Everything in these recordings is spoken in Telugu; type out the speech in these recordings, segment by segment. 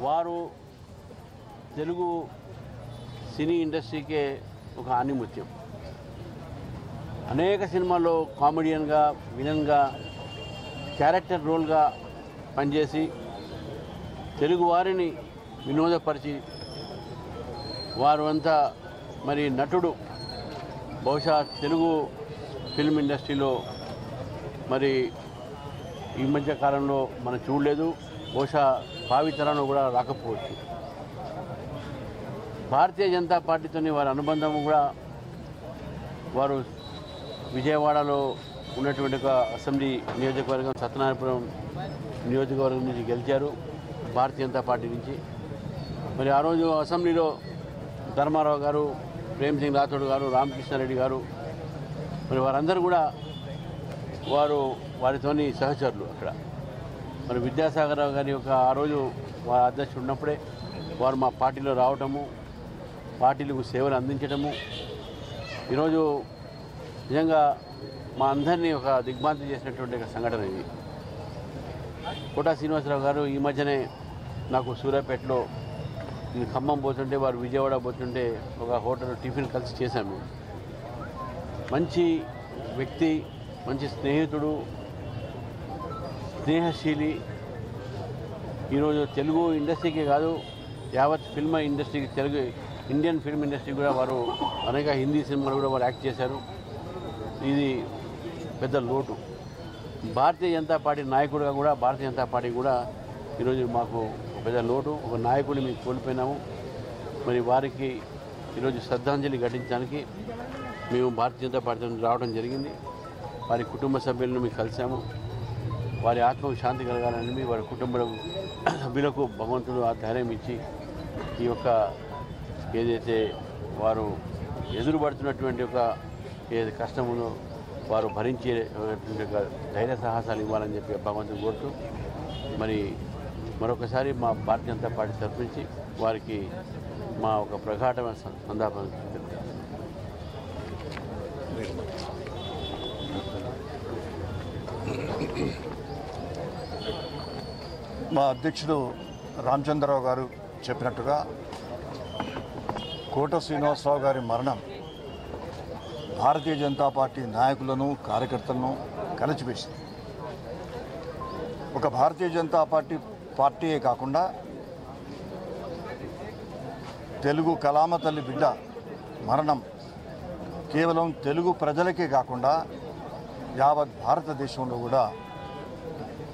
వారు తెలుగు సినీ ఇండస్ట్రీకే ఒక ఆణిముత్యం. అనేక సినిమాల్లో కామెడియన్గా, విలన్గా, క్యారెక్టర్ రోల్గా పనిచేసి తెలుగు వారిని వినోదపరిచి వారు అంతా మరి నటుడు బహుశా తెలుగు ఫిల్మ్ ఇండస్ట్రీలో మరి ఈ మధ్య కాలంలో మనం చూడలేదు, బహుశా భావితరంలో కూడా రాకపోవచ్చు. భారతీయ జనతా పార్టీతోని వారి అనుబంధం కూడా వారు విజయవాడలో ఉన్నటువంటి ఒక అసెంబ్లీ నియోజకవర్గం సత్యనారాయణపురం నియోజకవర్గం నుంచి గెలిచారు భారతీయ జనతా పార్టీ నుంచి. మరి ఆ రోజు అసెంబ్లీలో ధర్మారావు గారు, ప్రేమ్ సింగ్ రాథోడ్ గారు, రామకృష్ణారెడ్డి గారు మరి వారందరూ కూడా వారితోని సహచరులు. అక్కడ మరి విద్యాసాగర్ రావు గారి యొక్క ఆ రోజు వారి అధ్యక్షుడు ఉన్నప్పుడే వారు మా పార్టీలో రావటము, పార్టీలకు సేవలు అందించడము ఈరోజు నిజంగా మా అందరినీ ఒక దిగ్భ్రాంతి చేసినటువంటి ఒక సంఘటన ఇది. కోటా శ్రీనివాసరావు గారు ఈ మధ్యనే నాకు సూర్యాపేటలో నేను ఖమ్మం పోతుంటే వారు విజయవాడ పోతుంటే ఒక హోటల్ టిఫిన్ కలిసి చేశాము. మంచి వ్యక్తి, మంచి స్నేహితుడు, స్నేహశీలి. ఈరోజు తెలుగు ఇండస్ట్రీకే కాదు యావత్ ఫిల్మ్ ఇండస్ట్రీకి, తెలుగు ఇండియన్ ఫిల్మ్ ఇండస్ట్రీ కూడా వారు అనేక హిందీ సినిమాలు కూడా వారు యాక్ట్ చేశారు. ఇది పెద్ద లోటు. భారతీయ జనతా పార్టీ నాయకుడిగా కూడా భారతీయ జనతా పార్టీ కూడా ఈరోజు మాకు పెద్ద లోటు. ఒక నాయకుడిని మేము కోల్పోయినాము. మరి వారికి ఈరోజు శ్రద్ధాంజలి ఘటించడానికి మేము భారతీయ జనతా పార్టీ రావడం జరిగింది. వారి కుటుంబ సభ్యులను మేము కలిసాము. వారి ఆత్మకు శాంతి కలగాలని వారి కుటుంబ సభ్యులకు భగవంతుడు ఆ ధైర్యం ఇచ్చి ఈ యొక్క ఏదైతే వారు ఎదురుపడుతున్నటువంటి ఒక ఏది కష్టం ఉందో వారు భరించేటువంటి ఒక ధైర్య సాహసాలు ఇవ్వాలని చెప్పి భగవంతుడు కోరుతూ మరి మరొకసారి మా భారతీయ జనతా పార్టీ తరఫునుంచి వారికి మా ఒక ప్రగాఢమైన సంతాపం తెలుపుతాం. మా అధ్యక్షుడు రామచంద్రరావు గారు చెప్పినట్టుగా కోట శ్రీనివాసరావు గారి మరణం భారతీయ జనతా పార్టీ నాయకులను, కార్యకర్తలను కలిచివేసింది. ఒక భారతీయ జనతా పార్టీయే కాకుండా తెలుగు కళామ తల్లి బిడ్డ మరణం కేవలం తెలుగు ప్రజలకే కాకుండా యావత్ భారతదేశంలో కూడా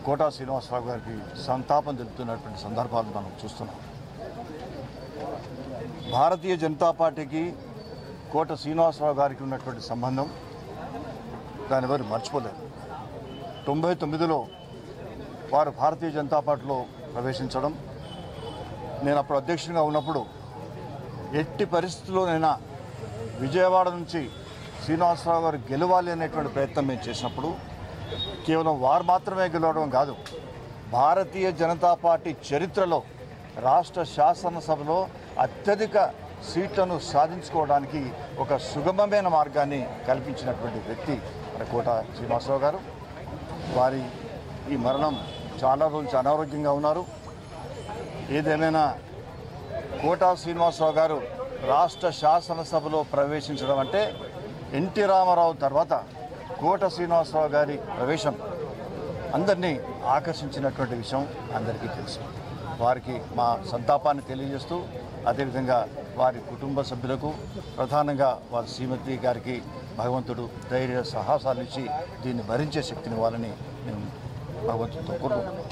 కోటా శ్రీనివాసరావు గారికి సంతాపం తెలుపుతున్నటువంటి సందర్భాలు మనం చూస్తున్నాం. భారతీయ జనతా పార్టీకి కోట శ్రీనివాసరావు గారికి ఉన్నటువంటి సంబంధం దాని ఎవరు మర్చిపోలేదు. 99లో వారు భారతీయ జనతా పార్టీలో ప్రవేశించడం, నేను అప్పుడు అధ్యక్షుడిగా ఉన్నప్పుడు ఎట్టి పరిస్థితుల్లోనైనా విజయవాడ నుంచి శ్రీనివాసరావు గారు గెలవాలి అనేటువంటి ప్రయత్నం మేము చేసినప్పుడు కేవలం వారు మాత్రమే గెలవడం కాదు, భారతీయ జనతా పార్టీ చరిత్రలో రాష్ట్ర శాసనసభలో అత్యధిక సీట్లను సాధించుకోవడానికి ఒక సుగమమైన మార్గాన్ని కల్పించినటువంటి వ్యక్తి మన కోట శ్రీనివాసరావు గారు. వారి ఈ మరణం చాలా రోజులు అనారోగ్యంగా ఉన్నారు. ఏదేమైనా కోటా శ్రీనివాసరావు గారు రాష్ట్ర శాసనసభలో ప్రవేశించడం అంటే ఎన్టీ రామారావు తర్వాత కోట శ్రీనివాసరావు గారి ప్రవేశం అందరినీ ఆకర్షించినటువంటి విషయం అందరికీ తెలుసు. వారికి మా సంతాపాన్ని తెలియజేస్తూ అదేవిధంగా వారి కుటుంబ సభ్యులకు, ప్రధానంగా వారి శ్రీమతి గారికి భగవంతుడు ధైర్య సాహసాలు ఇచ్చి దీన్ని భరించే శక్తిని ఇవ్వాలని నేను భగవంతుడితో కోరుకుంటున్నాను.